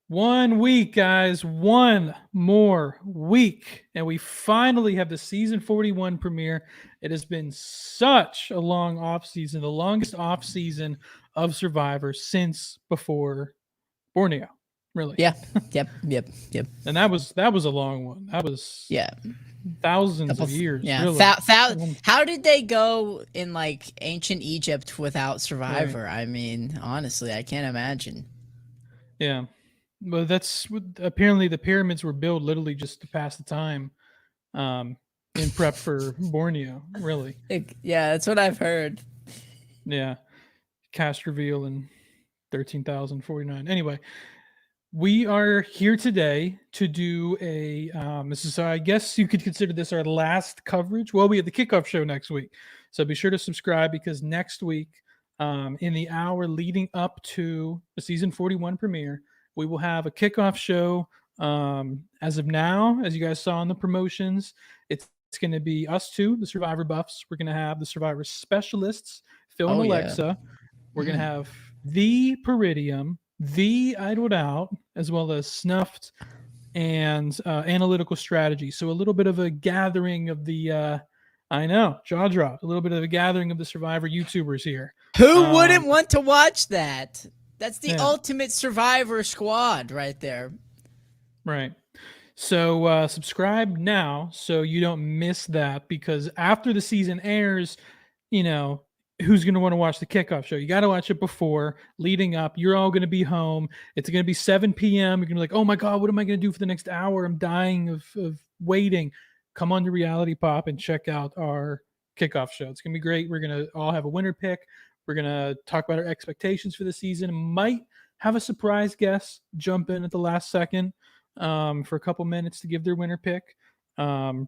1 week, guys. One more week. And we finally have the season 41 premiere. It has been such a long off season, the longest off season of Survivor since before Borneo, really. Yeah. Yep. And that was a long one. That was Yeah. thousands of years, Yeah. really. How did they go in like ancient Egypt without Survivor? Right. I mean, honestly, I can't imagine. Yeah. But that's apparently the pyramids were built literally just to pass the time um, in prep for Borneo, really. Yeah, that's what I've heard. Yeah. Cast reveal in 13,049. Anyway, we are here today to do this is, I guess you could consider this our last coverage. Well, we have the kickoff show next week. So be sure to subscribe because next week, in the hour leading up to the season 41 premiere, we will have a kickoff show. As of now, as you guys saw in the promotions, it's going to be us two, the Survivor buffs. We're going to have the Survivor specialists, Phil and Oh yeah. Alexa. We're going to have the Peridium, the Idled Out, as well as Snuffed and Analytical Strategy. So a little bit of a gathering of the, I know, jaw drop, a little bit of a gathering of the Survivor YouTubers here. Who wouldn't want to watch that? That's the Yeah. ultimate Survivor squad right there. Right. So subscribe now so you don't miss that because after the season airs, you know, who's going to want to watch the kickoff show? You got to watch it before, leading up. You're all going to be home. It's going to be 7 p.m. You're going to be like, oh my God, what am I going to do for the next hour? I'm dying of waiting. Come on to Reality Pop and check out our kickoff show. It's going to be great. We're going to all have a winner pick. We're going to talk about our expectations for the season. Might have a surprise guest jump in at the last second for a couple minutes to give their winner pick.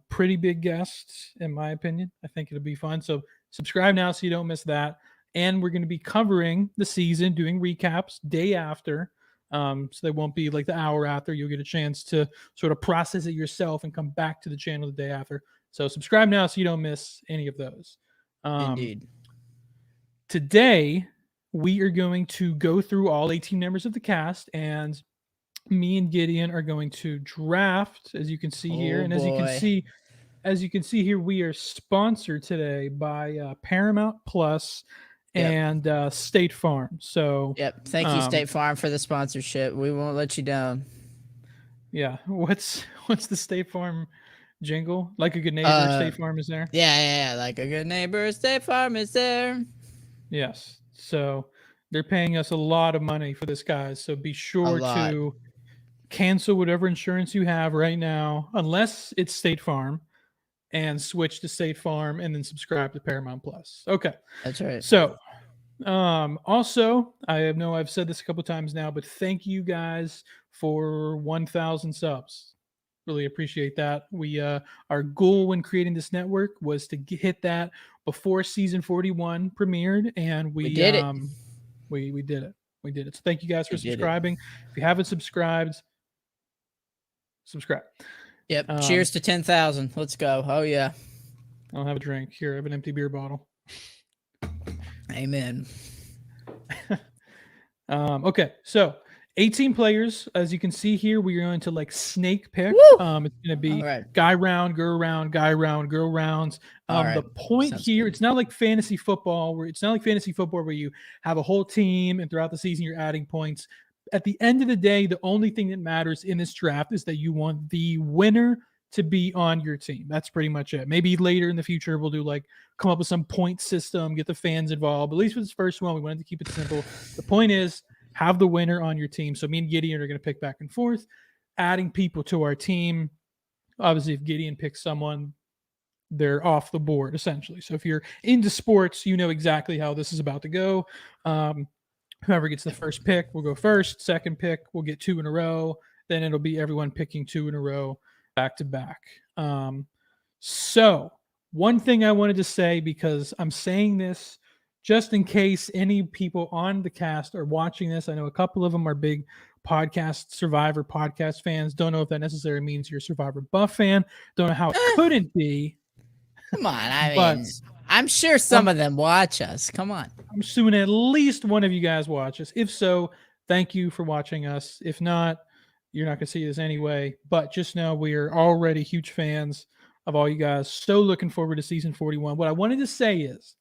Pretty big guest, in my opinion. I think it'll be fun. So subscribe now so you don't miss that. And we're going to be covering the season, doing recaps day after. So they won't be like the hour after. You'll get a chance to sort of process it yourself and come back to the channel the day after. So subscribe now so you don't miss any of those. Indeed. Today, we are going to go through all 18 members of the cast, and me and Gideon are going to draft, as you can see here. And as you can see here, we are sponsored today by Paramount Plus and State Farm. So thank you, State Farm, for the sponsorship. We won't let you down. Yeah. What's the State Farm jingle? Like a good neighbor, State Farm is there. Yeah. Like a good neighbor, State Farm is there. Yes. So they're paying us a lot of money for this, guys. So be sure to cancel whatever insurance you have right now, unless it's State Farm, and switch to State Farm and then subscribe to Paramount Plus. Okay. That's right. So also, I've said this a couple times now, but thank you guys for 1,000 subs. Really appreciate that. We our goal when creating this network was to hit that before season 41 premiered, and we did it. We did it. We did it. So thank you guys for subscribing. If you haven't subscribed, subscribe. Yep. Cheers to 10,000. Let's go. Oh yeah. I'll have a drink. Here, I have an empty beer bottle. Amen. Okay, so 18 players. As you can see here, we are going to like snake pick. It's going to be guy round, girl round, guy round, girl rounds. The point here, it's not like fantasy football where you have a whole team and throughout the season you're adding points. At the end of the day, the only thing that matters in this draft is that you want the winner to be on your team. That's pretty much it. Maybe later in the future, we'll do come up with some point system, get the fans involved. But at least for this first one, we wanted to keep it simple. The point is, have the winner on your team. So me and Gideon are going to pick back and forth, adding people to our team. Obviously, if Gideon picks someone, they're off the board, essentially. So if you're into sports, you know exactly how this is about to go. Whoever gets the first pick will go first. Second pick, we'll get 2 in a row. Then it'll be everyone picking 2 in a row back to back. So one thing I wanted to say, because I'm saying this just in case any people on the cast are watching this. I know a couple of them are big Survivor podcast fans. Don't know if that necessarily means you're a Survivor buff fan. Don't know how it couldn't be. Come on. I mean, I'm sure some of them watch us. Come on. I'm assuming at least one of you guys watch us. If so, thank you for watching us. If not, You're not going to see this anyway, but just know we are already huge fans of all you guys. So looking forward to season 41. What I wanted to say is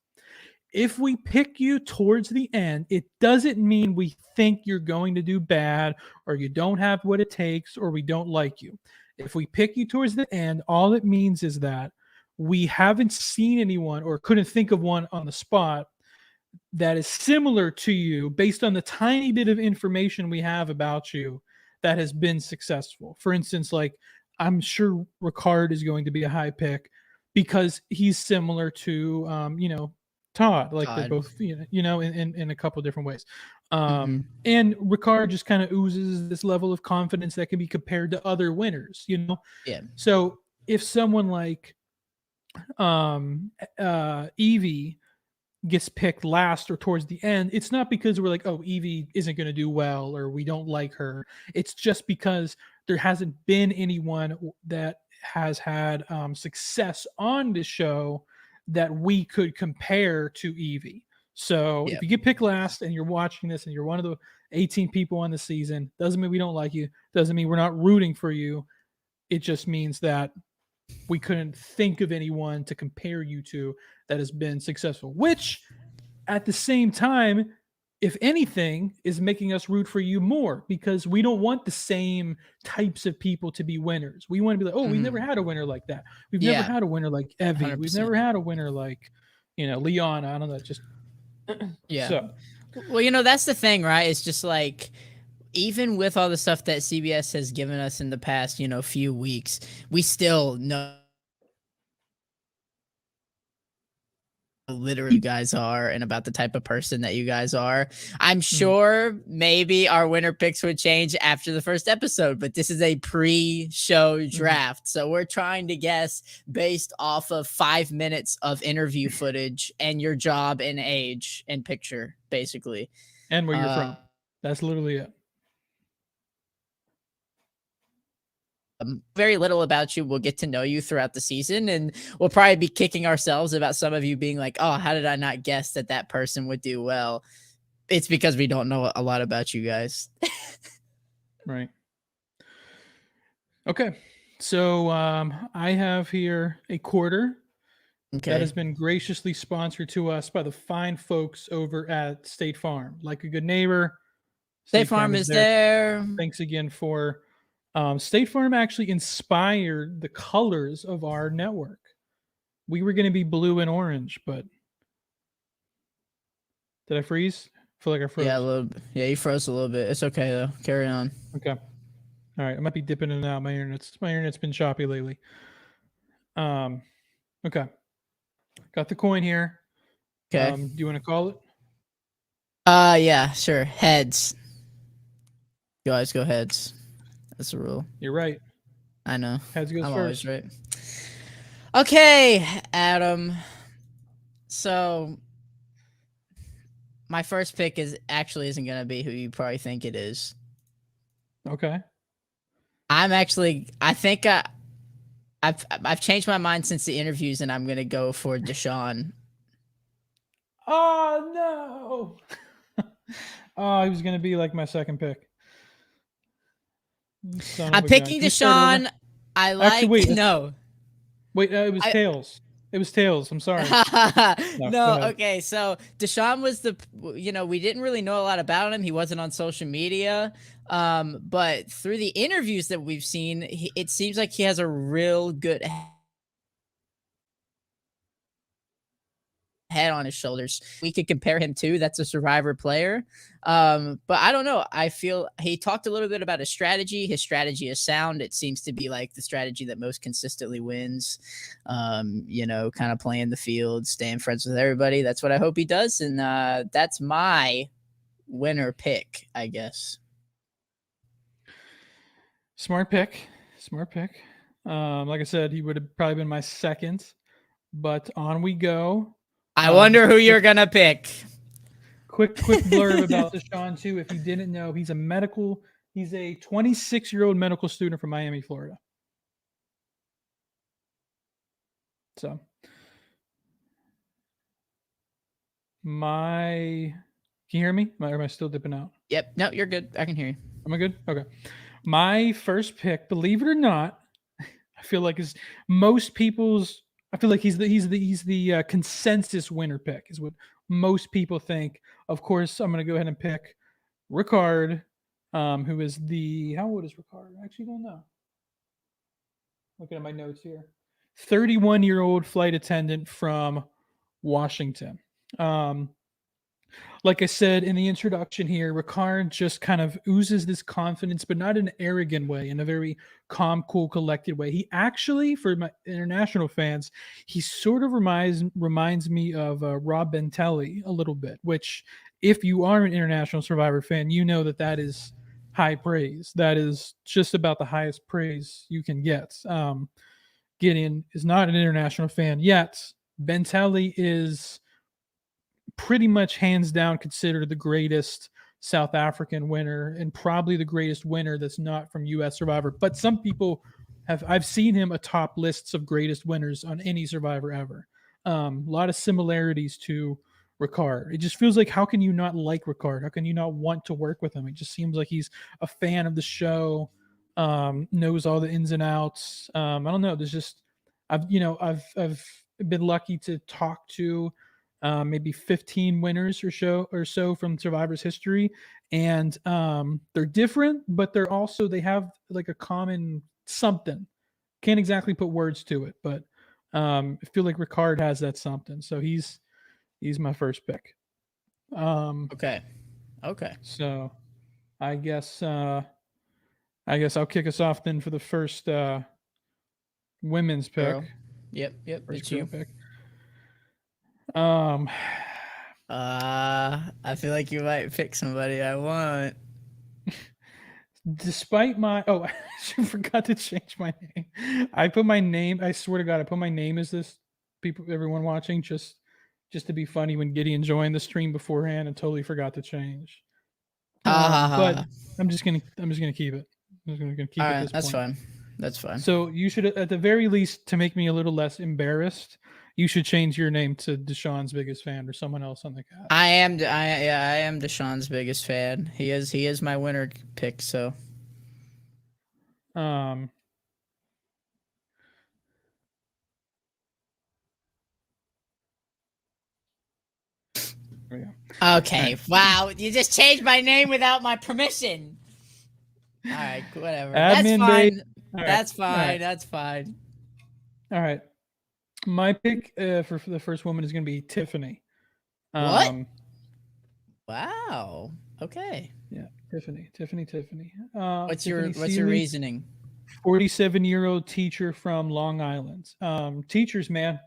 if we pick you towards the end, it doesn't mean we think you're going to do bad or you don't have what it takes or we don't like you. If we pick you towards the end, all it means is that we haven't seen anyone or couldn't think of one on the spot that is similar to you based on the tiny bit of information we have about you that has been successful. For instance, like I'm sure Ricard is going to be a high pick because he's similar to Todd. Like they're God. both in a couple different ways. Mm-hmm. And Ricard just kind of oozes this level of confidence that can be compared to other winners. Yeah. So if someone like Evie gets picked last or towards the end, it's not because we're like, oh, Evie isn't going to do well or we don't like her. It's just because there hasn't been anyone that has had success on the show that we could compare to Evie. So Yeah. if you get picked last and you're watching this and you're one of the 18 people on the season, doesn't mean we don't like you, doesn't mean we're not rooting for you. It just means that we couldn't think of anyone to compare you to that has been successful, which at the same time, if anything, is making us root for you more because we don't want the same types of people to be winners. We want to be like, oh, we've never Mm-hmm. had a winner like that. We've never Yeah. had a winner like Evie. We've 100%. never had a winner like, Leon. I don't know. Just Yeah. so. Well, that's the thing, right? It's just like, even with all the stuff that CBS has given us in the past, few weeks, we still know literally you guys are and about the type of person that you guys are. I'm sure maybe our winner picks would change after the first episode, but this is a pre-show draft. So we're trying to guess based off of 5 minutes of interview footage and your job and age and picture, basically. And where you're from. That's literally it. Very little about you. We'll get to know you throughout the season, and we'll probably be kicking ourselves about some of you being like, oh, how did I not guess that person would do well? It's because we don't know a lot about you guys. Right. Okay. So I have here a quarter that has been graciously sponsored to us by the fine folks over at State Farm. Like a good neighbor, State Farm is there. Thanks again for State Farm actually inspired the colors of our network. We were going to be blue and orange, but did I freeze? I feel like I froze. Yeah, a little bit. Yeah, you froze a little bit. It's okay though. Carry on. Okay. All right. I might be dipping in and out. My internet's been choppy lately. Okay. Got the coin here. Okay. Do you want to call it? Yeah, sure. Heads. You always go heads. That's the rule. You're right. I know. Heads goes I'm first. always right. Okay, Adam. So my first pick isn't gonna be who you probably think it is. Okay. I think I've changed my mind since the interviews, and I'm gonna go for Deshaun. Oh no! Oh, he was gonna be like my second pick. I'm picking Deshaun. I like. Actually, wait, no. Wait, it was Tails. It was Tails. I'm sorry. No, okay. So Deshaun was we didn't really know a lot about him. He wasn't on social media. But through the interviews that we've seen, it seems like he has a real good head on his shoulders. We could compare him to. That's a Survivor player. But I don't know. I feel he talked a little bit about his strategy. His strategy is sound. It seems to be like the strategy that most consistently wins. Kind of playing the field, staying friends with everybody. That's what I hope he does. And that's my winner pick, I guess. Smart pick. Like I said, he would have probably been my second. But on we go. I wonder who you're gonna pick. Quick blurb about Deshaun too. If you didn't know, he's a 26-year-old medical student from Miami, Florida. So can you hear me? Or am I still dipping out? Yep. No, you're good. I can hear you. Am I good? Okay. My first pick, believe it or not, I feel like is most people's. I feel like he's the consensus winner pick is what most people think. Of course, I'm gonna go ahead and pick Ricard, who is the how old is Ricard? I actually don't know. Looking at my notes here, 31-year-old flight attendant from Washington. Um, like I said in the introduction here, Ricard just kind of oozes this confidence, but not in an arrogant way, in a very calm, cool, collected way. He actually, for my international fans, he sort of reminds me of Rob Bentelli a little bit. Which, if you are an international Survivor fan, you know that that is high praise. That is just about the highest praise you can get. Gideon is not an international fan yet. Bentelli is pretty much hands down considered the greatest South African winner and probably the greatest winner that's not from US Survivor. But some people I've seen him atop lists of greatest winners on any Survivor ever. A lot of similarities to Ricard. It just feels like, how can you not like Ricard? How can you not want to work with him? It just seems like he's a fan of the show, knows all the ins and outs. I don't know. There's just I've been lucky to talk to maybe 15 winners or so from Survivor's history, and they're different, but they have like a common something. Can't exactly put words to it, but I feel like Ricard has that something. So he's my first pick. Okay. Okay. So I guess I'll kick us off then for the first women's pick, Girl. Yep. Yep. first It's girl you. pick. Um, I feel like you might pick somebody I want. Despite my I forgot to change my name. I put my name. I swear to God, I put my name as this. People, everyone watching, just to be funny when Gideon joined the stream beforehand and totally forgot to change. Ha ha But ha. I'm just gonna keep it. I'm just gonna keep All it right. this That's point. fine. That's fine. So you should, at the very least, to make me a little less embarrassed, you should change your name to Deshaun's biggest fan or someone else on the cast. I am Deshaun's biggest fan. He is my winner pick. So Um, there we go. okay. Right. Wow. You just changed my name without my permission. All right. Whatever. That's Admin bay. fine. All right. That's All fine. right. That's fine. All right. My pick for the first woman is going to be Tiffany. What? Wow. Okay. Yeah, Tiffany. What's Tiffany your Seeley, reasoning? 47-year-old teacher from Long Island. Teachers, man,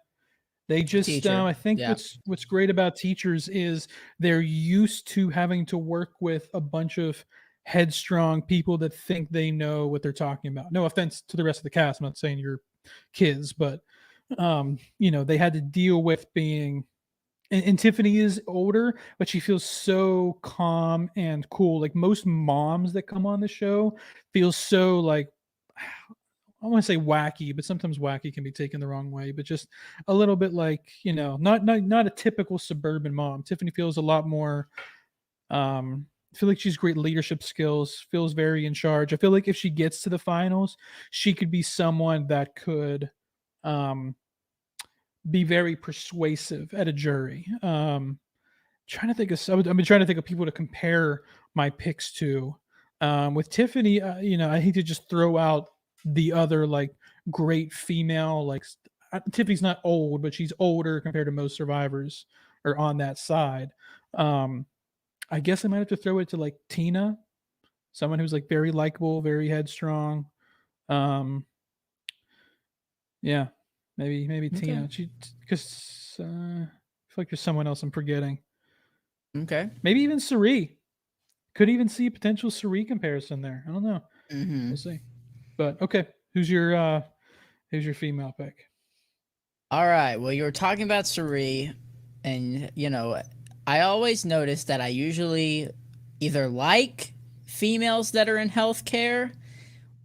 they just Teacher. I think Yeah. what's great about teachers is they're used to having to work with a bunch of headstrong people that think they know what they're talking about. No offense to the rest of the cast. I'm not saying you're kids, but they had to deal with being, and Tiffany is older, but she feels so calm and cool. Like most moms that come on the show feel so like, I want to say wacky, but sometimes wacky can be taken the wrong way. But just a little bit like, not a typical suburban mom. Tiffany feels a lot more. I feel like she's great leadership skills. Feels very in charge. I feel like if she gets to the finals, she could be someone that could um, be very persuasive at a jury. Trying to think of I've been trying to think of people to compare my picks to. With Tiffany, I hate to just throw out the other like great female like Tiffany's not old, but she's older compared to most survivors or on that side. I guess I might have to throw it to like Tina, someone who's like very likable, very headstrong. Um, yeah, maybe Okay. Tina. She because I feel like there's someone else I'm forgetting. Okay. Maybe even Suri. Could even see a potential Suri comparison there. I don't know. Mm-hmm. We'll see. But okay, who's your female pick? All right. Well, you were talking about Suri, and I always notice that I usually either like females that are in healthcare,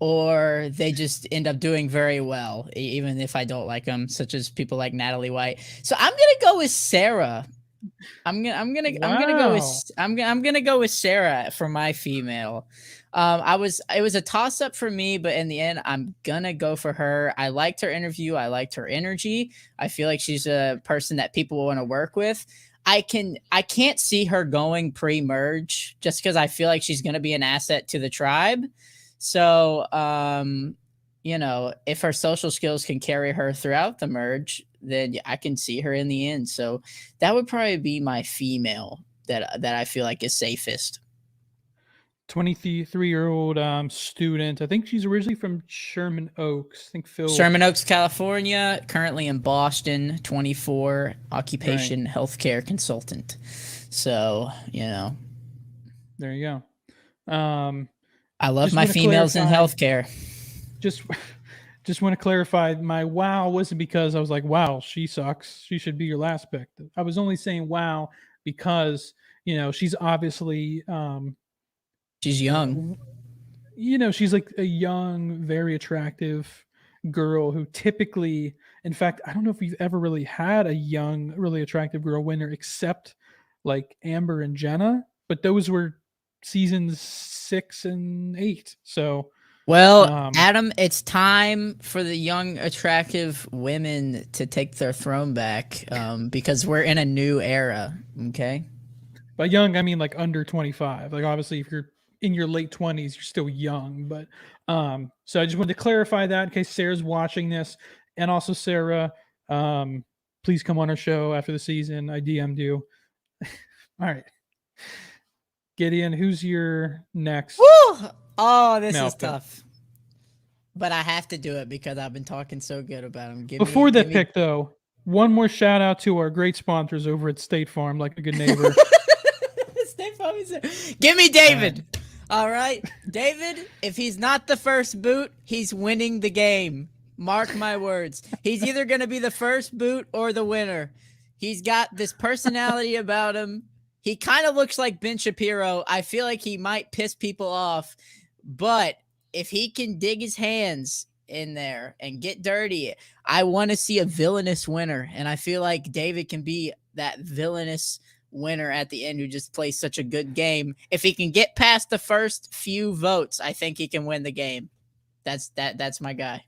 or they just end up doing very well, even if I don't like them, such as people like Natalie White. So I'm gonna go with Sarah. I'm gonna go with Wow. I'm gonna go with Sarah for my female. It was a toss up for me, but in the end, I'm gonna go for her. I liked her interview. I liked her energy. I feel like she's a person that people want to work with. I can't see her going pre-merge just because I feel like she's gonna be an asset to the tribe. So, if her social skills can carry her throughout the merge, then I can see her in the end. So that would probably be my female that I feel like is safest. 23-year-old student. I think she's originally from Sherman Oaks. I think Phil. Sherman Oaks, California, currently in Boston, 24, Right. occupation healthcare consultant. So, There you go. I love Just my want to females in clarify. healthcare. Just just want to clarify. My wow wasn't because I was like, wow, she sucks. She should be your last pick. I was only saying wow because she's obviously She's young. uh, she's like a young, very attractive girl who typically, in fact, I don't know if we've ever really had a young, really attractive girl winner except like Amber and Jenna, but those were seasons 6 and 8. So, Well, um, Adam, it's time for the young, attractive women to take their throne back because we're in a new era. Okay. by young, I mean like under 25. Like obviously, if you're in your late 20s, you're still young. But so I just wanted to clarify that in case Sarah's watching this, and also Sarah, please come on our show after the season. I DM'd you. All right, Gideon, who's your next Woo! Oh, this male is pick? tough. But I have to do it because I've been talking so good about him. Before Give that me pick, though, one more shout out to our great sponsors over at State Farm, like a good neighbor. Stay focused. Give me All right. David. All right. David, if he's not the first boot, he's winning the game. Mark my words. He's either going to be the first boot or the winner. He's got this personality about him. He kind of looks like Ben Shapiro. I feel like he might piss people off, but if he can dig his hands in there and get dirty, I want to see a villainous winner. And I feel like David can be that villainous winner at the end who just plays such a good game. If he can get past the first few votes, I think he can win the game. That's my guy.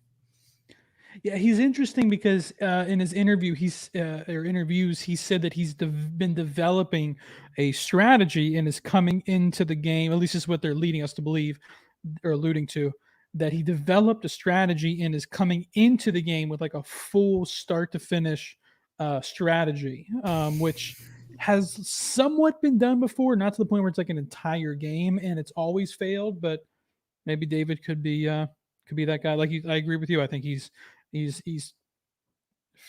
Yeah, he's interesting because in his interview, or interviews, he said that he's been developing a strategy and is coming into the game. At least is what they're leading us to believe or alluding to. That he developed a strategy and is coming into the game with like a full start to finish strategy, which has somewhat been done before, not to the point where it's like an entire game and it's always failed. But maybe David could be that guy. Like I agree with you. I think he's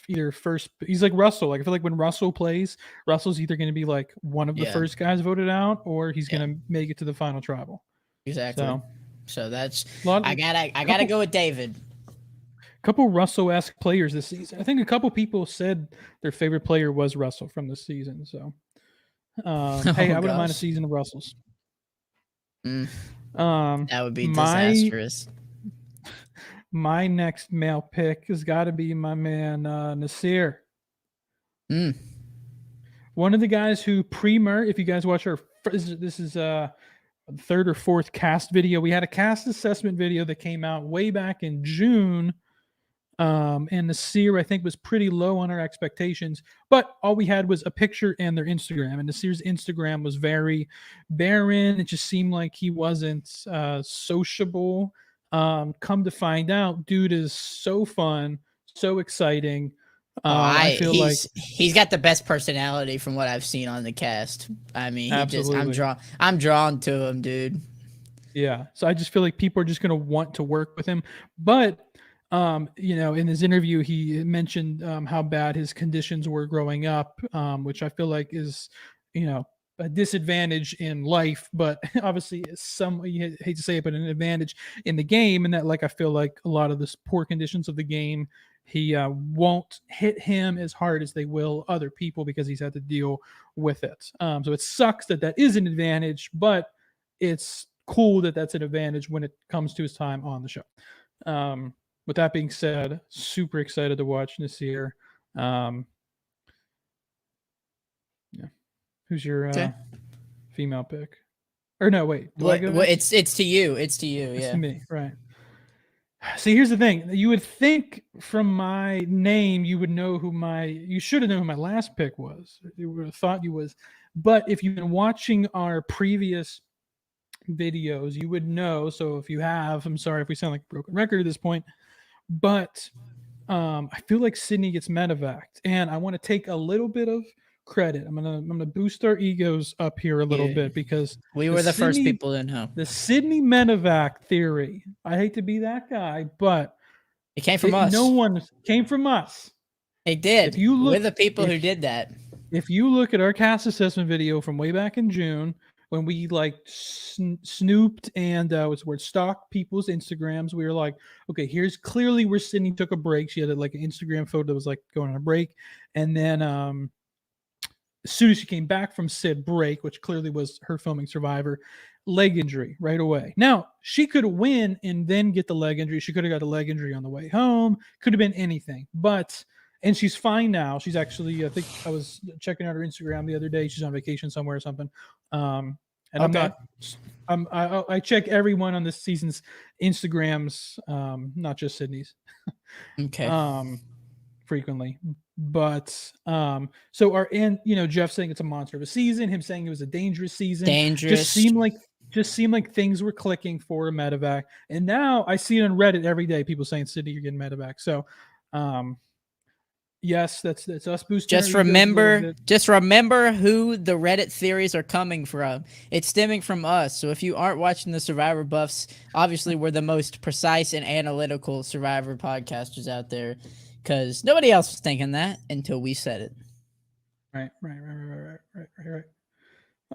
either first. He's like Russell. Like I feel like when Russell plays, Russell's either going to be like one of the Yeah. first guys voted out, or he's Yeah. going to make it to the final tribal. Exactly. So So that's a lot, I gotta couple go with David. couple Russell-esque players this season. I think a couple people said their favorite player was Russell from this season. So hey, Oh I wouldn't mind a gosh. season of Russells. Mm, Um, that would be my disastrous. my next male pick has got to be my man Nasir. Mm. One of the guys who pre-mer, if you guys watch our, this is third or fourth cast video. We had a cast assessment video that came out way back in June. And Nasir, I think, was pretty low on our expectations, but all we had was a picture and their Instagram. And Nasir's Instagram was very barren. It just seemed like he wasn't sociable. Come to find out, dude is so fun, so exciting. Oh, I feel like he's got the best personality from what I've seen on the cast. I mean, absolutely. I'm drawn to him, dude. Yeah. So I just feel like people are just going to want to work with him. But, in his interview, he mentioned how bad his conditions were growing up, which I feel like is, a disadvantage in life, but obviously you hate to say it, but an advantage in the game. And that, like, I feel like a lot of the poor conditions of the game, he won't hit him as hard as they will other people because he's had to deal with it. So it sucks that that is an advantage, but it's cool that that's an advantage when it comes to his time on the show. With that being said, super excited to watch Nasir. Yeah. Who's your Okay. female pick? Or no, wait, do I go What next? it's to you. It's to you. It's to Yeah. me, right? See, here's the thing. You would think from my name, you should have known who my last pick was. You would have thought you was. But if you've been watching our previous videos, you would know. So if you have, I'm sorry if we sound like a broken record at this point, but I feel like Sydney gets medevaced, and I want to take a little bit of credit. I'm gonna boost our egos up here a little Yeah. bit because We the were the first Sydney people to know. the Sydney medevac theory. I hate to be that guy, but It came from no us. one came from us. It If did. you We're look, the people who if did that. if you look at our cast assessment video from way back in June when we like snooped and what's the word, stalked people's Instagrams, we were like, okay, here's clearly where Sydney took a break. She had like an Instagram photo that was like going on a break, and then as soon as she came back from said break, which clearly was her filming Survivor, leg injury right away. Now, she could win and then get the leg injury. She could have got the leg injury on the way home. Could have been anything. And she's fine now. She's actually, I think I was checking out her Instagram the other day. She's on vacation somewhere or something. And Okay. I check everyone on this season's Instagrams, not just Sydney's. Okay. Frequently. But so Jeff saying it's a monster of a season, him saying it was a dangerous season, Dangerous. just seemed like things were clicking for a medevac. And now I see it on Reddit every day, people saying Sydney, you're getting medevac. So yes, that's us boosting. Just remember who the Reddit theories are coming from. It's stemming from us. So if you aren't watching the Survivor buffs, obviously we're the most precise and analytical Survivor podcasters out there, because nobody else was thinking that until we said it. Right.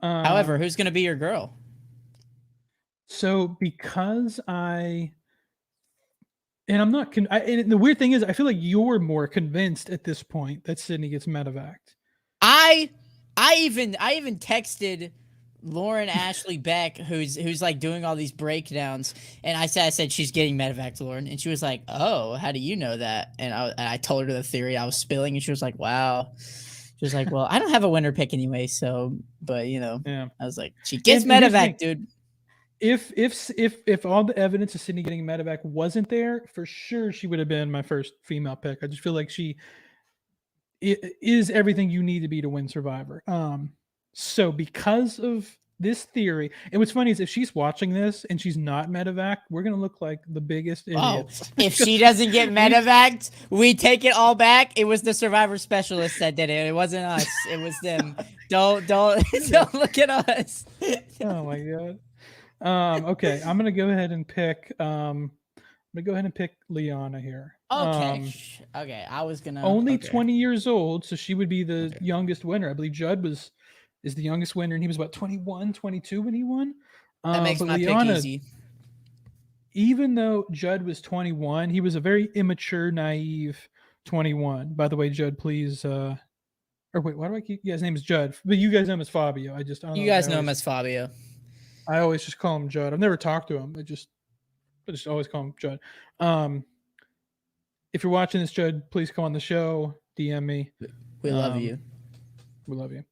However, who's going to be your girl? So because and I'm not. And the weird thing is, I feel like you're more convinced at this point that Sydney gets medevaced. I even texted Lauren Ashley Beck, who's like doing all these breakdowns, and I said she's getting medevac, Lauren, and she was like, "Oh, how do you know that?" And I told her the theory I was spilling, and she was like, "Wow." She was like, "Well, I don't have a winner pick anyway, so." But yeah. I was like, "She gets medevac, dude." If all the evidence of Sydney getting medevac wasn't there, for sure she would have been my first female pick. I just feel like she is everything you need to be to win Survivor. So because of this theory, and what's funny is if she's watching this and she's not medevac, we're gonna look like the biggest idiots. If she doesn't get medevaced, we take it all back. It was the Survivor specialist that did it. It wasn't us. It was them. Don't look at us. Oh my god. Okay, I'm gonna go ahead and pick. Liana here. Okay. Okay. I was gonna. Only 20 years old, so she would be the youngest winner. I believe Judd is the youngest winner, and he was about 21, 22 when he won. That makes my Liana, pick easy. Even though Judd was 21, he was a very immature, naive 21. By the way, Judd, please. Or wait, why do I keep? Yeah, his name is Judd, but you guys know him as Fabio. I don't know. You guys know him as Fabio. I always just call him Judd. I've never talked to him. I just always call him Judd. If you're watching this, Judd, please come on the show. DM me. We love you. We love you.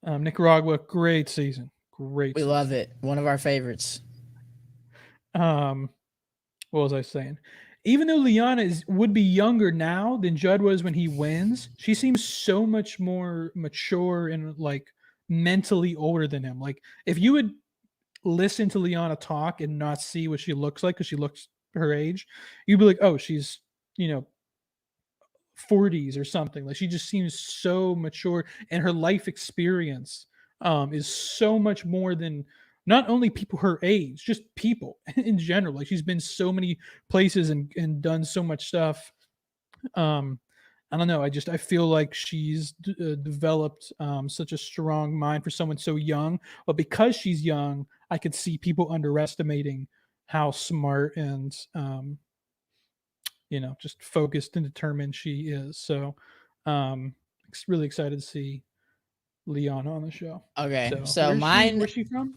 Nicaragua, great season. Great. We love it. One of our favorites. What was I saying? Even though Liana would be younger now than Judd was when he wins, she seems so much more mature and like mentally older than him. Like if you would listen to Liana talk and not see what she looks like because she looks her age, you'd be like, oh, she's 40s or something. Like she just seems so mature, and her life experience is so much more than not only people her age, just people in general. Like she's been so many places and done so much stuff. I don't know. I feel like she's developed such a strong mind for someone so young. But because she's young, I could see people underestimating how smart and just focused and determined she is. So, really excited to see Liana on the show. Okay, so mine. Where's she from?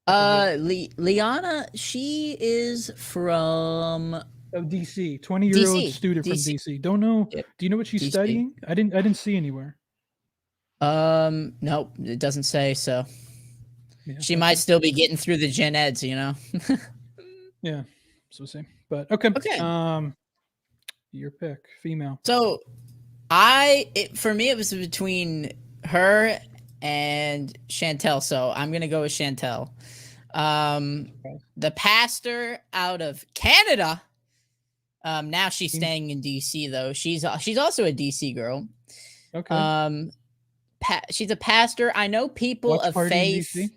Liana, she is from DC. 20-year-old student from DC. Don't know. Yep. Do you know what she's studying? I didn't see anywhere. Nope, it doesn't say so. Yeah, She that's might it. still be getting through the gen eds, you know. Yeah, so we'll see. But okay, Okay, your pick, female. so for me it was between her and Chantel, so I'm gonna go with Chantel. Um, Okay. the pastor out of Canada. Now she's Mm, staying in DC though. She's also a DC girl. okay. Um, she's a pastor. I know people Watch of party in faith. DC.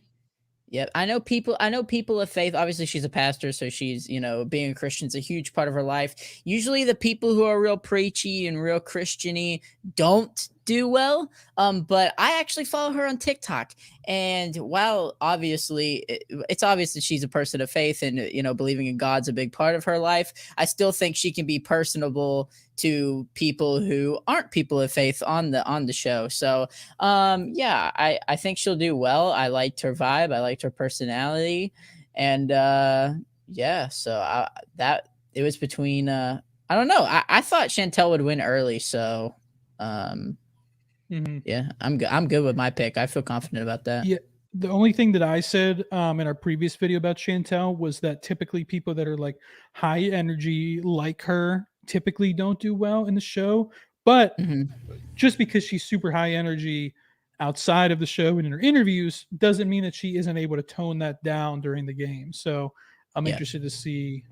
Yep, I know people. I know people of faith. Obviously, she's a pastor, so she's being a Christian's a huge part of her life. Usually, the people who are real preachy and real Christiany don't do well. But I actually follow her on TikTok, and while obviously it's obvious that she's a person of faith and believing in God's a big part of her life, I still think she can be personable to people who aren't people of faith on the show. So yeah, I think she'll do well. I liked her vibe, I liked her personality, and yeah, so that it was between I don't know. I thought Chantel would win early, so um Hmm. yeah, I'm good with my pick. I feel confident about that. Yeah. The only thing that I said in our previous video about Chantel was that typically people that are like high energy like her typically don't do well in the show. But Hmm. just because she's super high energy outside of the show and in her interviews doesn't mean that she isn't able to tone that down during the game. So I'm Yeah. interested to see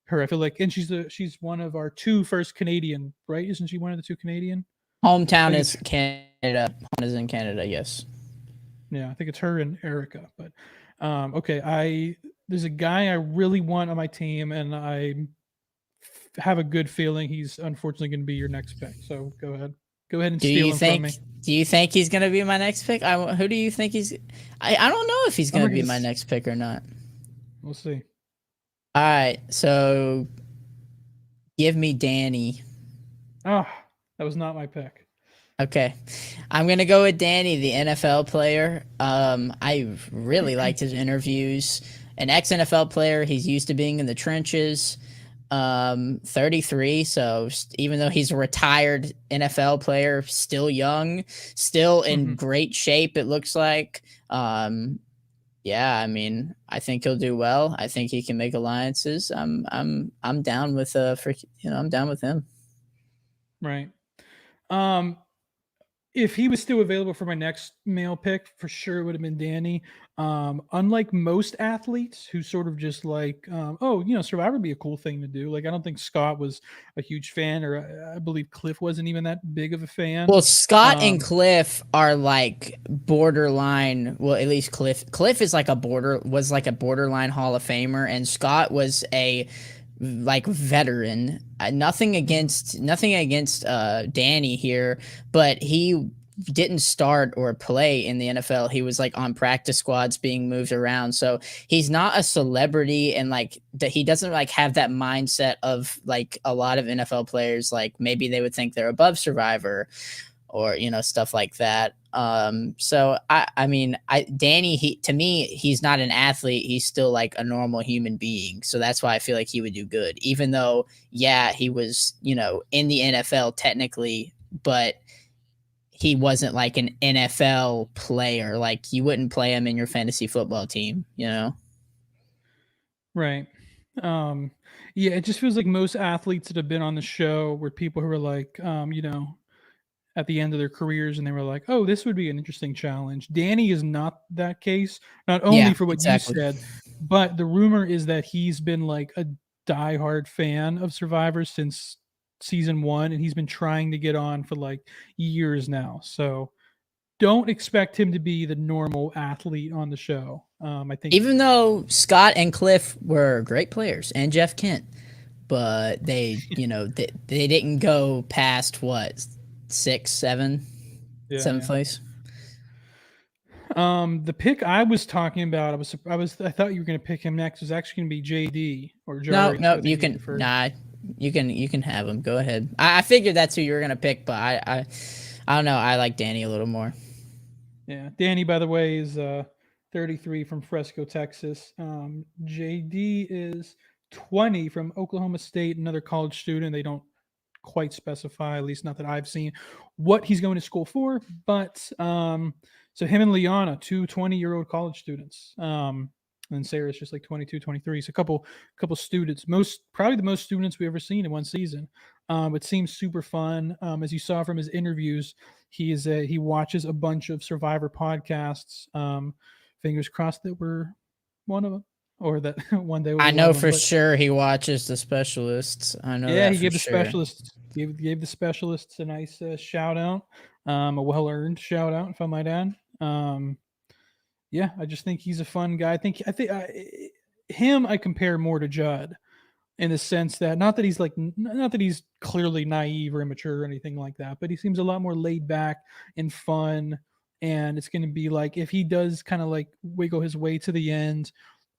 her. I feel like, and she's one of our two first Canadian, right? Isn't she one of the two Canadian? I Hometown think is it's Canada. Home is in Canada, yes. Yeah, I think it's her and Erica. But okay, I there's a guy I really want on my team, and I have a good feeling he's unfortunately going to be your next pick. So go ahead and Do steal you him from think me. do you think he's gonna be my next pick? Who do you think he's I don't know if he's I'm gonna not be going my to. next pick or not. We'll see. All right, so give me Danny. Ah, that was not my pick. Okay. I'm going to go with Danny, the NFL player. I really liked his interviews. An ex NFL player, he's used to being in the trenches. 33, so even though he's a retired NFL player, still young, still in Hmm. great shape, it looks like. Yeah, I mean, I think he'll do well. I think he can make alliances. I'm down with I'm down with him. Right. Um, if he was still available for my next male pick, for sure it would have been Danny. Unlike most athletes who sort of just like, oh, Survivor would be a cool thing to do. Like, I don't think Scott was a huge fan, or I believe Cliff wasn't even that big of a fan. Well, Scott and Um, Cliff are like borderline. Well, at least Cliff is like was like a borderline Hall of Famer, and Scott was a like veteran. mhm, Nothing against Danny here, but he didn't start or play in the NFL. He was like on practice squads being moved around. So he's not a celebrity, and like that he doesn't like have that mindset of like a lot of NFL players. Like maybe they would think they're above Survivor or stuff like that. So I mean, Danny, he to me, he's not an athlete. He's still like a normal human being. So that's why I feel like he would do good, even though yeah, he was in the NFL technically, but he wasn't like an NFL player. Like you wouldn't play him in your fantasy football team. right. Um, yeah, it just feels like most athletes that have been on the show were people who were like, at the end of their careers and they were like, oh, this would be an interesting challenge. Danny is not that case, not only Yeah, for what you exactly. said, but the rumor is that he's been like a diehard fan of Survivor since season one, and he's been trying to get on for like years now. So don't expect him to be the normal athlete on the show. I think, Even though Scott and Cliff were great players and Jeff Kent, but they didn't go past what, six, seven, yeah, seventh yeah. place. The pick I was talking about, I thought you were going to pick him next. Was actually going to be JD or No, Jari, who no, I think you is your can preferred. nah, you can have him. Go ahead. I figured that's who you were gonna pick, but I don't know. I like Danny a little more. Yeah, Danny, by the way, is 33 from Fresco, Texas. JD is 20 from Oklahoma State, another college student. They don't quite specify, at least not that I've seen, what he's going to school for. But So him and Liana, two 20-year-old college students. And Sarah's just like 22, 23. So a couple students, probably the most students we ever seen in one season. It seems super fun. As you saw from his interviews, he watches a bunch of Survivor podcasts. Fingers crossed that we're one of them, or that one day we'll I be one know of them. for But sure he watches the specialists. I know yeah, that he for gave the sure. specialists gave the specialists a nice shout out, a well earned shout out, if I might add. Yeah, I just think he's a fun guy. Him I compare more to Judd in the sense that not that he's clearly naive or immature or anything like that, but he seems a lot more laid back and fun. And it's going to be like if he does kind of like wiggle his way to the end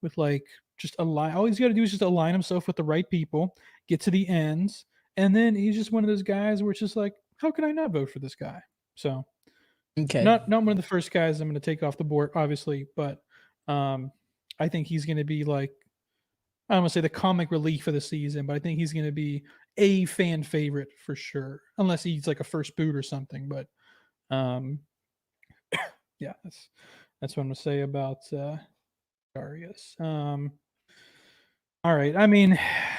with like just align, all he's got to do is just align himself with the right people, get to the ends, and then he's just one of those guys where it's just like, how can I not vote for this guy? So Okay. not one of the first guys I'm going to take off the board, obviously, but um, I think he's going to be like I don't want to say the comic relief of the season, but I think he's going to be a fan favorite for sure, unless he's like a first boot or something. But um, yeah, that's what I'm going to say about Darius. All right, I mean,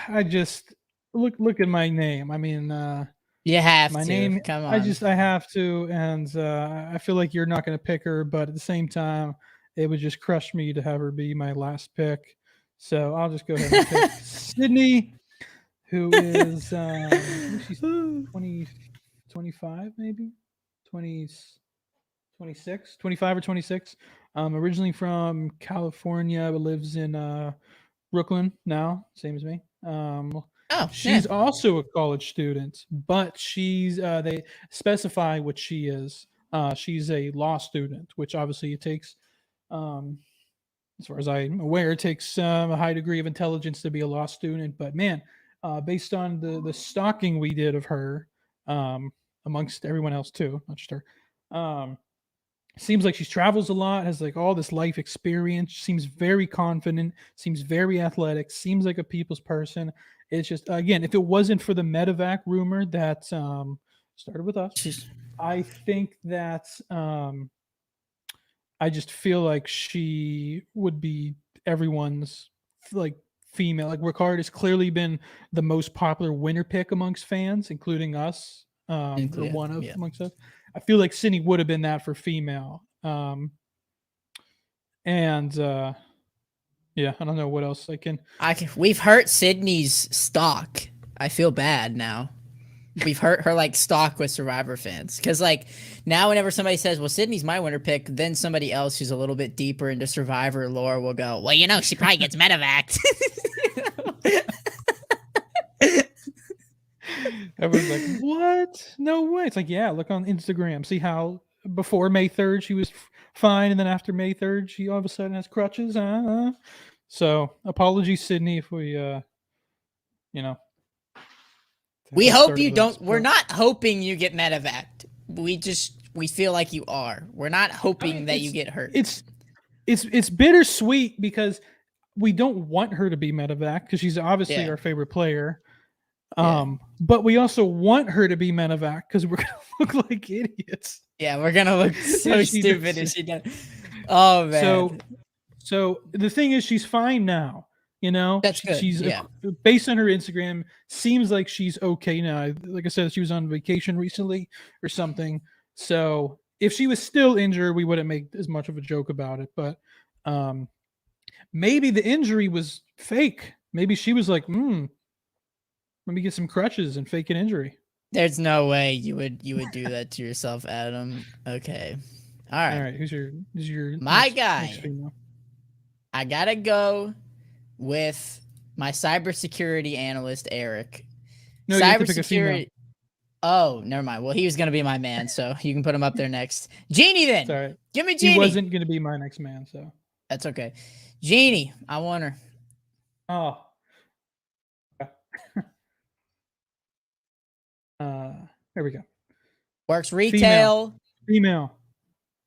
I just look at my name. I mean, You have my to. name. Come I on. just I have to, and I feel like you're not going to pick her, but at the same time, it would just crush me to have her be my last pick. So I'll just go ahead and pick Sydney, who is I think she's 20, 25 maybe 20, 26, 25 or 26. Originally from California, but lives in Brooklyn now, same as me. Oh, yeah. She's also a college student, but they specify what she is. She's a law student, which obviously it takes um, as far as I'm aware, it takes a high degree of intelligence to be a law student. But man, based on the stalking we did of her, um, amongst everyone else too, not just her, seems like she travels a lot, has like all this life experience, seems very confident, seems very athletic, seems like a people's person. It's just again, if it wasn't for the medevac rumor that started with us, She's I think that I just feel like she would be everyone's like female. Like Ricard has clearly been the most popular winner pick amongst fans, including us, or nuclear. one of Yeah. amongst us. I feel like Sydney would have been that for female. And yeah, I don't know what else I can. We've hurt Sydney's stock. I feel bad now. We've hurt her like stock with Survivor fans because like now whenever somebody says, "Well, Sydney's my winner pick," then somebody else who's a little bit deeper into Survivor lore will go, "Well, she probably gets medevac." Everyone's like, "What? No way!" It's like, yeah, look on Instagram, see how before May 3rd she was fine, and then after May 3rd she all of a sudden has crutches. So apologies, Sydney, if we, you know, We that hope started you with us. don't. We're not hoping you get medevac. We feel like you are. We're not I mean, hoping that you get hurt. it's bittersweet because we don't want her to be medevac because she's obviously Yeah. our favorite player. Yeah. But we also want her to be medevac because we're gonna look like idiots. Yeah, we're gonna look so If she stupid does. if she does. Oh man. So the thing is, she's fine now. You know, That's good. she's Yeah. based on her Instagram, seems like she's okay now. Like I said, she was on vacation recently or something. So if she was still injured, we wouldn't make as much of a joke about it. But um, maybe the injury was fake. Maybe she was like, let me get some crutches and fake an injury. There's no way you would do that to yourself, Adam. Okay. All All right. right, who's your My next guy. female? I gotta go with my cybersecurity analyst, Eric. No, you have to pick a female. Cybersecurity. Oh, never mind. Well, he was gonna be my man, so you can put him up there next. Jeannie, then. Sorry, Give me he Jeannie. wasn't gonna be my next man. So That's okay. Jeannie, I want her. oh, there we go. Works retail. Female.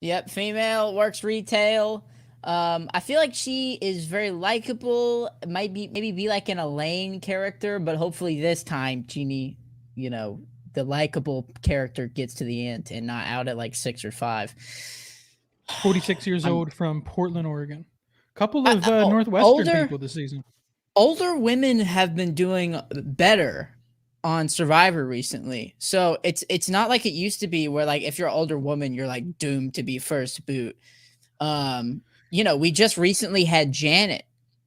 Yep, female, works retail. I feel like she is very likable. Might be maybe be like an Elaine character, but hopefully this time Jeannie, the likable character gets to the end and not out at like 6 or 5. 46 years I'm old from Portland, Oregon. Couple I, of Northwestern older people this season. older women have been doing better on Survivor recently. So it's not like it used to be where like if you're an older woman, you're like doomed to be first boot. Um, we just recently had Janet,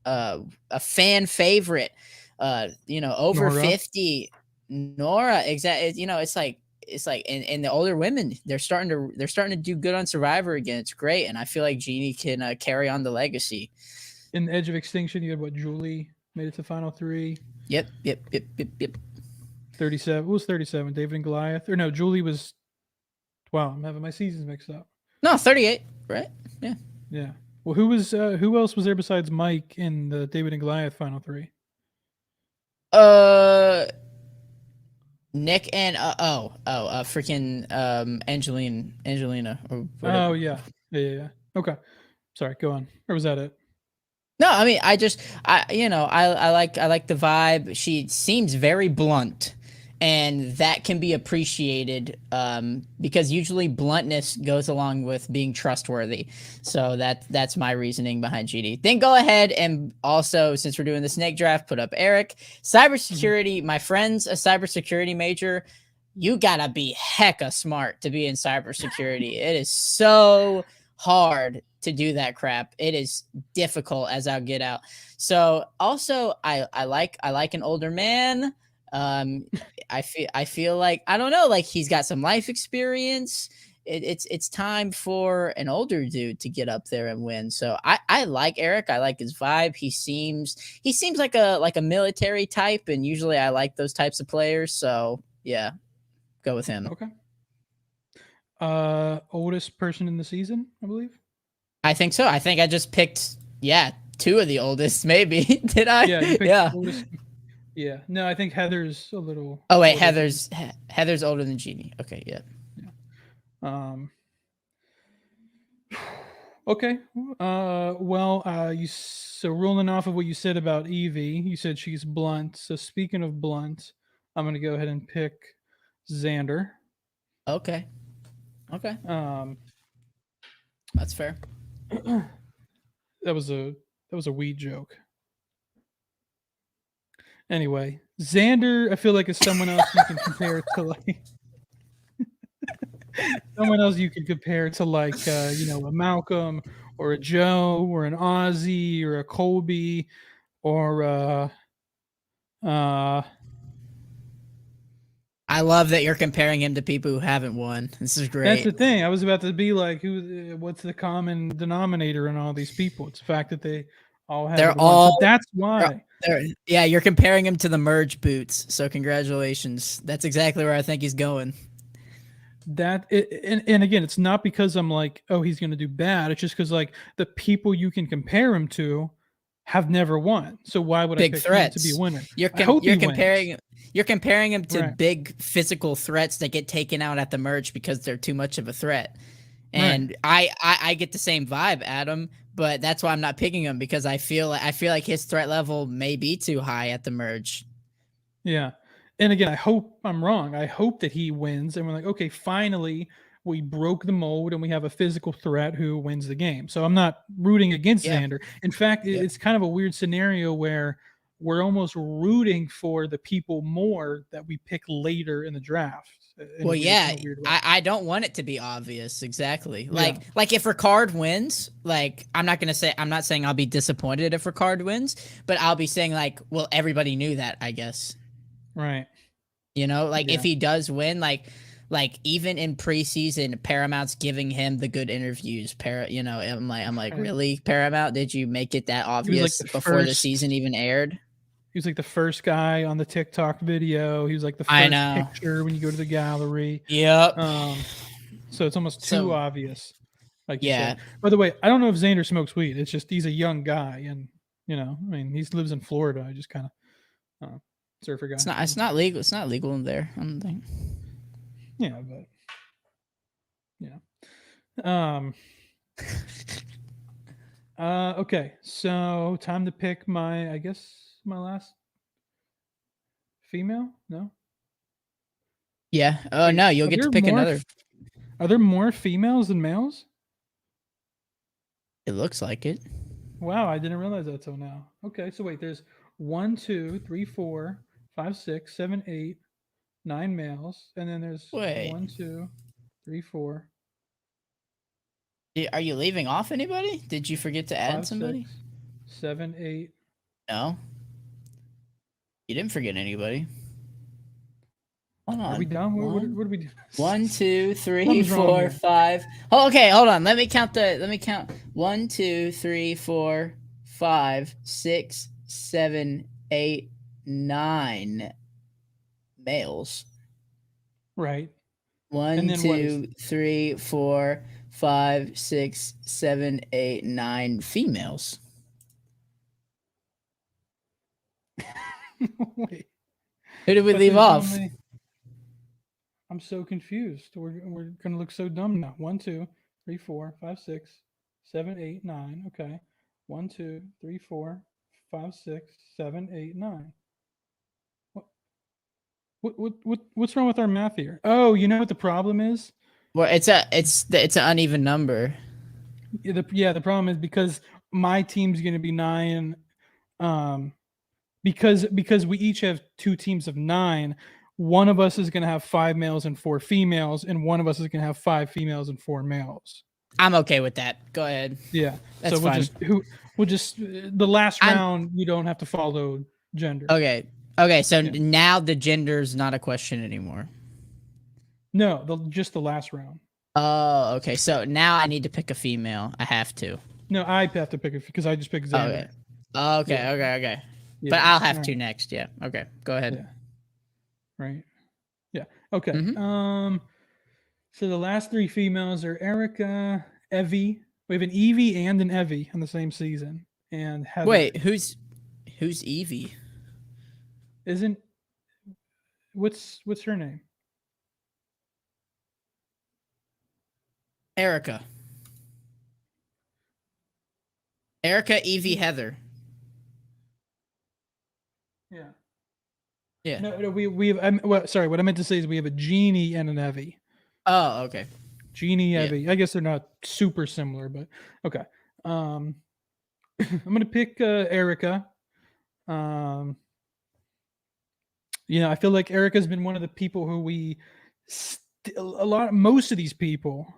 a fan favorite, over Nora. 50. Nora, exactly. It's like and the older women, they're starting to do good on Survivor again. It's great, and I feel like Jeannie can carry on the legacy. In the Edge of Extinction, you had what? Julie made it to final three. Yep, yep, yep, yep, yep. 37. What was 37? David and Goliath? Or no, Julie was. Wow, I'm having my seasons mixed up. No, 38, right? Yeah. Yeah. Well, who else was there besides Mike in the David and Goliath final three? Uh, Nick and freaking Angelina or whatever. Oh yeah. Yeah. Okay. Sorry, go on. Or was that it? No, I mean, I like the vibe. She seems very blunt, and that can be appreciated because usually bluntness goes along with being trustworthy. So that's my reasoning behind GD. Then go ahead and also, since we're doing the snake draft, put up Eric. Cybersecurity, my friend's a cybersecurity major. You gotta be hecka smart to be in cybersecurity. It is so hard to do that crap. It is difficult as I'll get out. So also I like an older man. Um I feel like I don't know, like he's got some life experience. It's time for an older dude to get up there and win. So I like Eric. I like his vibe. He seems like a military type, and usually I like those types of players. So yeah, go with him. Okay. Oldest person in the season, I believe. I think so. I think I just picked, yeah, two of the oldest, maybe. Did I? Yeah, you picked Yeah. oldest. Yeah. No, I think Heather's a little. Oh wait, older. Heather's older than Jeannie. Okay, yeah. Yeah. Um. Okay. Well. So rolling off of what you said about Evie, you said she's blunt. So speaking of blunt, I'm gonna go ahead and pick Xander. Okay. Okay. Um. That's fair. That was a weed joke. Anyway, Xander, I feel like is someone else you can compare to like someone else you can compare to like a Malcolm or a Joe or an Ozzy or a Colby or uh I love that you're comparing him to people who haven't won. This is that's great. the thing. I was about to be like, what's the common denominator in all these people? It's the fact that they all They're haven't won. So all that's they're, why. yeah, you're comparing him to the merge boots. So congratulations. That's exactly where I think he's going. And again, it's not because I'm like, oh, he's going to do bad. It's just because like the people you can compare him to have never won. So why would I Big pick him to be a threats. winner? You're I hope you're he wins. comparing him to Right. big physical threats that get taken out at the merge because they're too much of a threat. Right. And I get the same vibe, Adam, but that's why I'm not picking him because I feel like his threat level may be too high at the merge. Yeah. And again, I hope I'm wrong. I hope that he wins and we're like, okay, finally we broke the mold and we have a physical threat who wins the game. So I'm not rooting against Yeah. Xander. In fact, Yeah. it's kind of a weird scenario where we're almost rooting for the people more that we pick later in the draft. Well, yeah, In a weird way. I don't want it to be obvious. Exactly. Yeah. Like if Ricard wins, like I'm not saying I'll be disappointed if Ricard wins, but I'll be saying like, well, everybody knew that, I guess. Right. Like if Yeah. he does win, like even in preseason, Paramount's giving him the good interviews. I'm like, Right. really, Paramount? Did you make it that He was like obvious the before the first season even aired? he was like the first guy on the TikTok video. He was like the I first know. picture when you go to the gallery. Yep. So it's almost too So obvious, like you yeah, said. By the way, I don't know if Xander smokes weed. It's just he's a young guy, and I mean, he lives in Florida. I just kind of surfer guy. it's not legal. It's not legal in there. I don't think. Yeah, but um. Okay, so time to pick I guess my last female. No. Yeah. Oh Wait, no, you'll get to pick another. Are there more females than males? It looks like it. Wow, I didn't realize that till now. Okay, so wait, there's 1, 2, 3, 4, 5, 6, 7, 8, 9 males, and then there's Wait, 1, 2, 3, 4, are you leaving off anybody? Did you forget to add 5, somebody? 6, 7, 8. No, you didn't forget anybody. Hold Are we on. done? One, What are we doing? one, two, three, Something's wrong four, here. five. Oh, okay, hold on. Let me count. 1, 2, 3, 4, 5, 6, 7, 8, 9 males. Right. And One, then what is? two, three, 4, 5, 6, 7, 8, 9 females. Wait, Who did we but leave there's off? only. I'm so confused. We're gonna look so dumb now. 1, 2, 3, 4, 5, 6, 7, 8, 9. Okay. 1, 2, 3, 4, 5, 6, 7, 8, 9. What what's wrong with our math here? Oh, you know what the problem is? Well, it's an uneven number. The problem is because my team's gonna be 9. Um, because we each have two teams of 9. One of us is gonna have 5 males and 4 females, and one of us is gonna have 5 females and 4 males. I'm okay with that. Go ahead. Yeah. So That's fine. we'll just the last I'm round you don't have to follow gender. okay. Okay, so Yeah. now the gender's not a question anymore. No, just the last round. Oh, okay. So now I need to pick a female. I have to. No, I have to pick it because I just picked Xander. Okay. Okay, Yeah. okay. But Yeah. I'll have All to right. next. Yeah. Okay. Go ahead. Yeah. Right. Yeah. Okay. Mm-hmm. So the last 3 females are Erica, Evie. We have an Evie and an Evie on the same season, and Heather. Wait, who's Evie? Isn't what's her name? Erica. Erica, Evie, Heather. Yeah. Yeah. No, we have. Sorry, what I meant to say is we have a Jeannie and an Evie. Oh, okay. Jeannie, Yeah. Evie. I guess they're not super similar, but okay. I'm gonna pick Erica. Um, I feel like Erica's been one of the people who most of these people,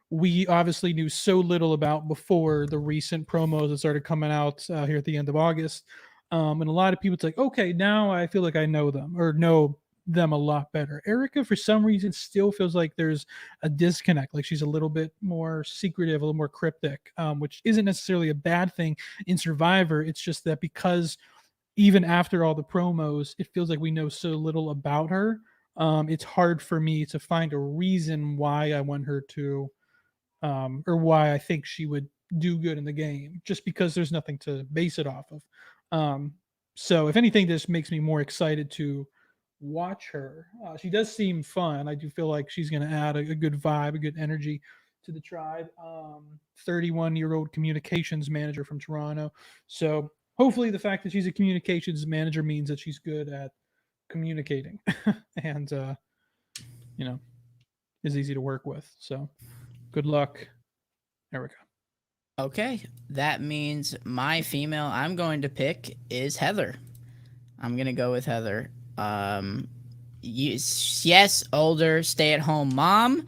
we obviously knew so little about before the recent promos that started coming out here at the end of August. And a lot of people, it's like, okay, now I feel like I know them or know them a lot better. Erica, for some reason, still feels like there's a disconnect. Like she's a little bit more secretive, a little more cryptic, which isn't necessarily a bad thing in Survivor. It's just that because even after all the promos, it feels like we know so little about her. It's hard for me to find a reason why I want her to, or why I think she would do good in the game, just because there's nothing to base it off of. So, if anything, this makes me more excited to watch her. She does seem fun. I do feel like she's going to add a good vibe, a good energy to the tribe. 31-year-old communications manager from Toronto. So, hopefully, the fact that she's a communications manager means that she's good at communicating and, is easy to work with. So, good luck, Erica. Okay. That means my female I'm going to pick is Heather. I'm gonna go with Heather. Yes, older, stay-at-home mom.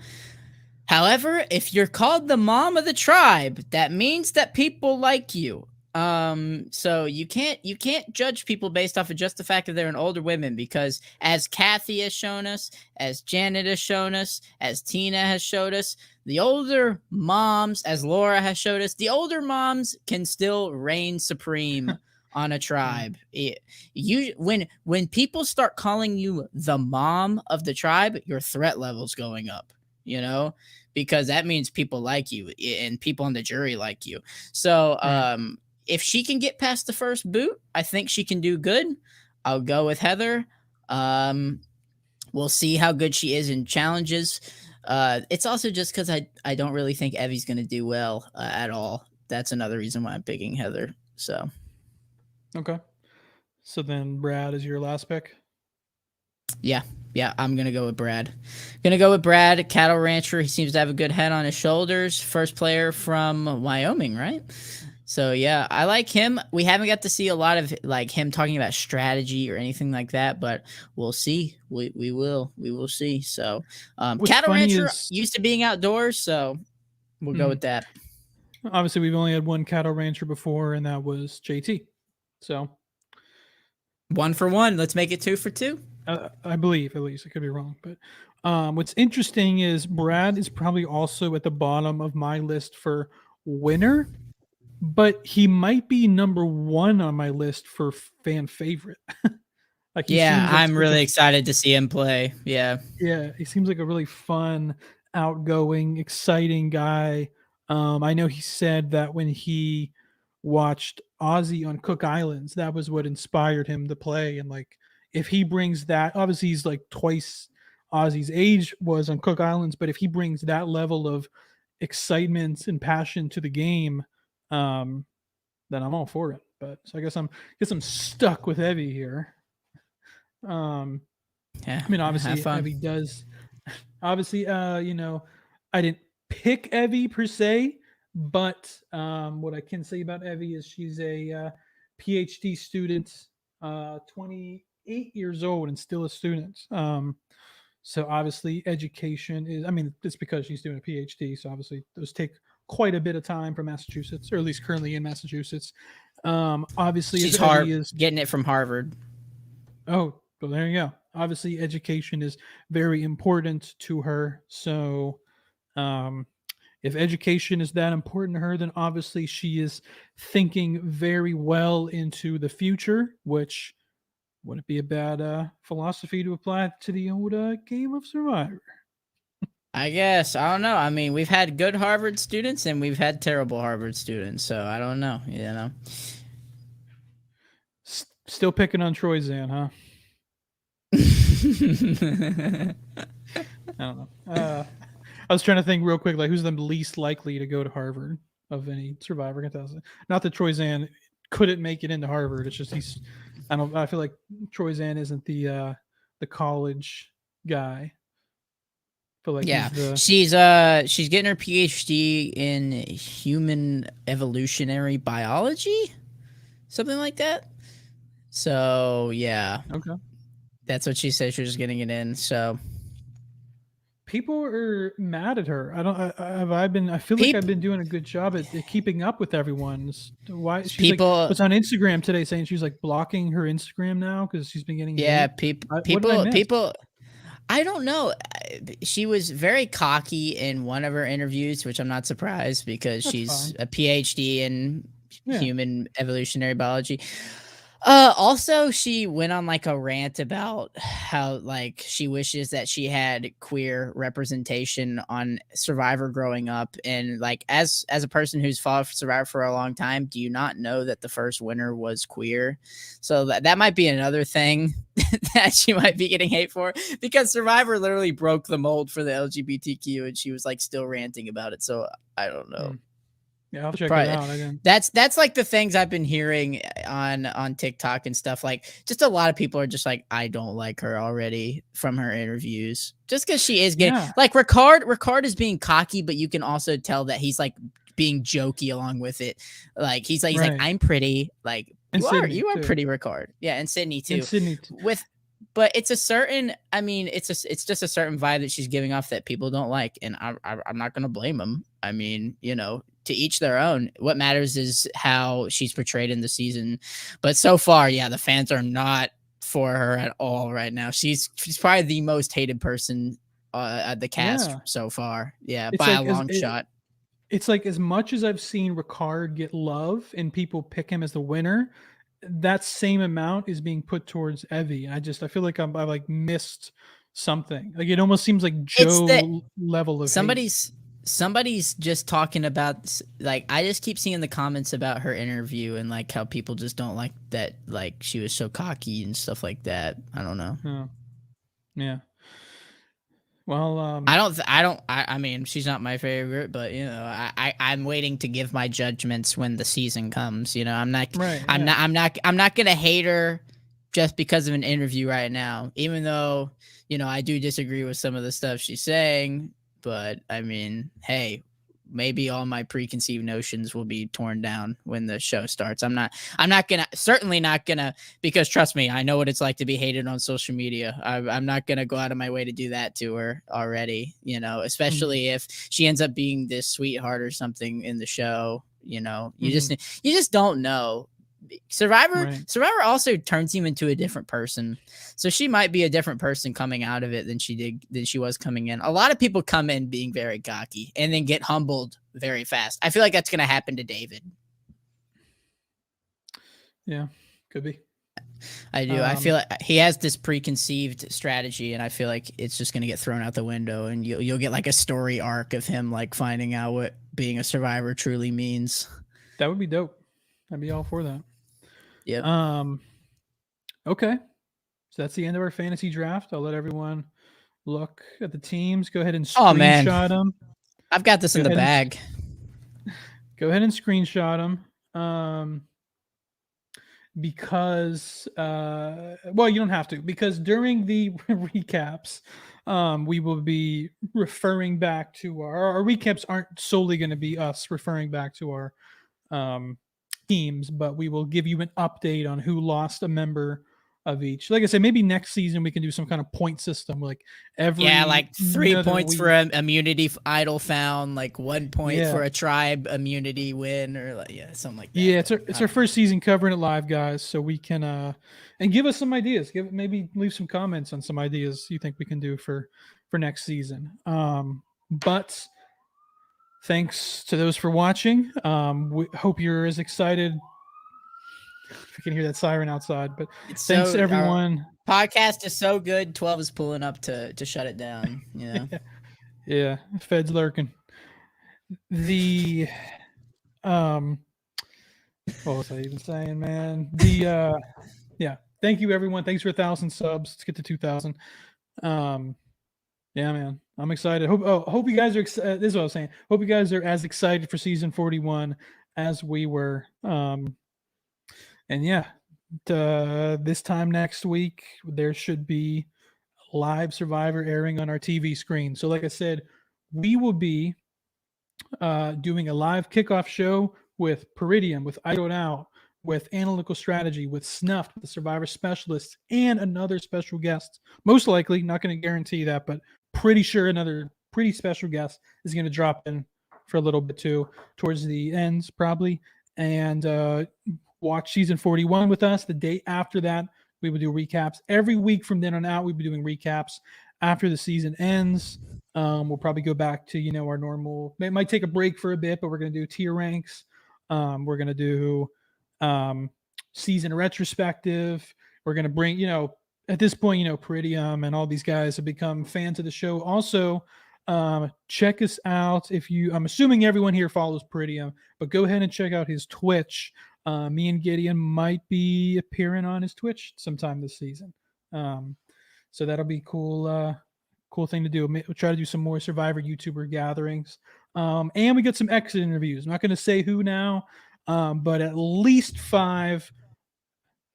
However, if you're called the mom of the tribe, that means that people like you. So you can't judge people based off of just the fact that they're an older woman, because as Kathy has shown us, as Janet has shown us, as Tina has showed us, the older moms, as Laura has showed us, the older moms can still reign supreme on a tribe. When people start calling you the mom of the tribe, your threat level's going up, because that means people like you and people on the jury like you. So Right. if she can get past the first boot, I think she can do good. I'll go with Heather. We'll see how good she is in challenges. It's also just because I don't really think Evie's going to do well at all. That's another reason why I'm picking Heather. So Okay. So then Brad is your last pick. yeah. Yeah, I'm gonna go with Brad. Gonna go with Brad, cattle rancher. He seems to have a good head on his shoulders. First player from Wyoming, right? So yeah, I like him. We haven't got to see a lot of like him talking about strategy or anything like that, but we'll see. We will see. So What's cattle funny rancher is, used to being outdoors, so we'll go mhm, with that. obviously we've only had one cattle rancher before, and that was JT. So 1 for 1. Let's make it 2 for 2. I believe, at least I could be wrong, but what's interesting is Brad is probably also at the bottom of my list for winner, but he might be number one on my list for fan favorite. Like he Yeah, seems like I'm such a really excited to see him play. Yeah. Yeah, he seems like a really fun, outgoing, exciting guy. I know he said that when he watched Ozzy on Cook Islands, that was what inspired him to play. And like, if he brings that, obviously he's like twice Ozzy's age was on Cook Islands, but if he brings that level of excitement and passion to the game, um, then I'm all for it. But so I guess I'm stuck with Evie here. Um, Yeah, I mean, have obviously, fun. Evie does. Obviously, I didn't pick Evie per se, but what I can say about Evie is she's a PhD student, 28 years old, and still a student. So obviously, education is. I mean, it's because she's doing a PhD. So obviously, those take quite a bit of time for Massachusetts, or at least currently in Massachusetts. Obviously, if She's Evie hard is getting it from Harvard. Oh, well, there you go. Obviously, education is very important to her. So, um, if education is that important to her, then obviously she is thinking very well into the future, which wouldn't be a bad philosophy to apply to the old game of Survivor. I guess. I don't know. I mean, we've had good Harvard students and we've had terrible Harvard students, so I don't know, you know. Still picking on Troy Zan, huh? I don't know. I was trying to think real quick, like who's the least likely to go to Harvard of any Survivor contestant. Not that Troy Zan couldn't make it into Harvard. It's just he's. I don't. I feel like Troy Zan isn't the college guy. I feel like Yeah. he's the. She's getting her PhD in human evolutionary biology, something like that. So, yeah. Okay. That's what she said she was getting it in. So, People are mad at her. I don't. Have I been? I feel like I've people been doing a good job at keeping up with everyone's. Why she's like people was on Instagram today saying she's like blocking her Instagram now because she's been getting yeah, hate. What did I miss? people I don't know. She was very cocky in one of her interviews, which I'm not surprised because That's she's fine. a PhD in Yeah. human evolutionary biology. Also, she went on like a rant about how like she wishes that she had queer representation on Survivor growing up, and like as a person who's followed Survivor for a long time, do you not know that the first winner was queer? So that might be another thing that she might be getting hate for because Survivor literally broke the mold for the LGBTQ, and she was like still ranting about it. So I don't know. Hmm. Yeah, I'll check it Probably out. I didn't. that's like the things I've been hearing on TikTok and stuff. Like, just a lot of people are just like, I don't like her already from her interviews, just because she is getting Yeah. like Ricard is being cocky, but you can also tell that he's like being jokey along with it. Like he's like Right. I'm pretty. Like And Sydney you are too. pretty, Ricard. Yeah, and Sydney And too. Sydney. With but it's a certain, I mean, it's just a certain vibe that she's giving off that people don't like, and I'm not gonna blame them. I mean, you know, to each their own. What matters is how she's portrayed in the season. But so far, yeah, the fans are not for her at all right now. She's probably the most hated person at the cast Yeah. so far. Yeah, It's by a like long shot. it's like as much as I've seen Ricard get love and people pick him as the winner, that same amount is being put towards Evie. I feel like I like missed something. Like it almost seems like It's the Joe level of hate. somebody's somebody's just talking about like I just keep seeing the comments about her interview and like how people just don't like that like she was so cocky and stuff like that. I don't know. Oh, yeah. Well, I mean, she's not my favorite, but you know, I'm waiting to give my judgments when the season comes. You know, right. Yeah. I'm not gonna hate her just because of an interview right now, even though, I do disagree with some of the stuff she's saying, but I mean, hey, maybe all my preconceived notions will be torn down when the show starts. Certainly not gonna, because trust me, I know what it's like to be hated on social media. I'm not gonna go out of my way to do that to her already, especially if she ends up being this sweetheart or something in the show. You just don't know. Survivor also turns him into a different person. So she might be a different person coming out of it than she was coming in. A lot of people come in being very cocky and then get humbled very fast. I feel like that's going to happen to David. Yeah, could be. I do. I feel like he has this preconceived strategy, and I feel like it's just going to get thrown out the window, and you'll get like a story arc of him like finding out what being a survivor truly means. That would be dope. I'd be all for that. Yeah. Okay. So that's the end of our fantasy draft. I'll let everyone look at the teams. Go ahead and screenshot them. I've got this in the bag. Go ahead and screenshot them. Because well, you don't have to, because during the recaps, we will be referring back to our recaps aren't solely going to be us referring back to our teams, but we will give you an update on who lost a member of each. Like I said, maybe next season we can do some kind of point system, like like 3 points for an immunity idol found, like 1 point for a tribe immunity win, or something like that. Yeah, it's our first season covering it live, guys. So we can and give us some ideas. Maybe leave some comments on some ideas you think we can do for next season. But thanks to those for watching. We hope you're as excited. I can hear that siren outside, but thanks to everyone. Podcast is so good. 12 is pulling up to shut it down. Yeah, Fed's lurking. What was I even saying, man? Yeah. Thank you, everyone. Thanks for 1,000 subs. Let's get to 2,000. Yeah, man. I'm excited. Hope you guys are. This is what I was saying. Hope you guys are as excited for season 41 as we were. And yeah, this time next week there should be live Survivor airing on our TV screen. So, like I said, we will be doing a live kickoff show with Peridium, with I Don't Out, with Analytical Strategy, with Snuffed, with the Survivor Specialists, and another special guest. Most likely, not going to guarantee that, but pretty sure another pretty special guest is going to drop in for a little bit too, towards the ends probably, and watch season 41 with us. The day after that, we will do recaps. Every week from then on out, we'll be doing recaps after the season ends. We'll probably go back to, our normal, it might take a break for a bit, but we're going to do tier ranks. We're going to do season retrospective. We're going to bring, at this point, Peridium and all these guys have become fans of the show. Also, check us out. I'm assuming everyone here follows Peridium, but go ahead and check out his Twitch. Me and Gideon might be appearing on his Twitch sometime this season. So that'll be cool thing to do. We'll try to do some more Survivor YouTuber gatherings. And we get some exit interviews. I'm not going to say who now, but at least 5,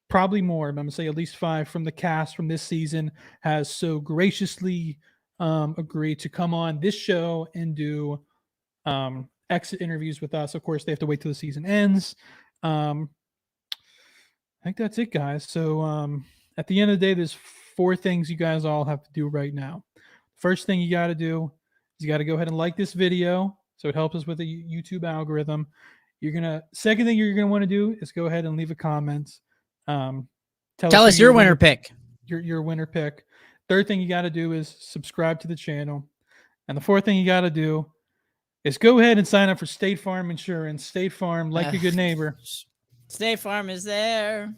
probably more. I'm going to say at least 5 from the cast from this season has so graciously agreed to come on this show and do exit interviews with us. Of course, they have to wait till the season ends. I think that's it, guys. So at the end of the day, there's 4 things you guys all have to do right now. First thing you got to do is you got to go ahead and like this video, so it helps us with the YouTube algorithm. Second thing you're gonna want to do is go ahead and leave a comment. Tell us your winner pick. Your winner pick. Third thing you got to do is subscribe to the channel, and the 4th thing you got to do is go ahead and sign up for State Farm Insurance. State Farm, like a good neighbor. State Farm is there.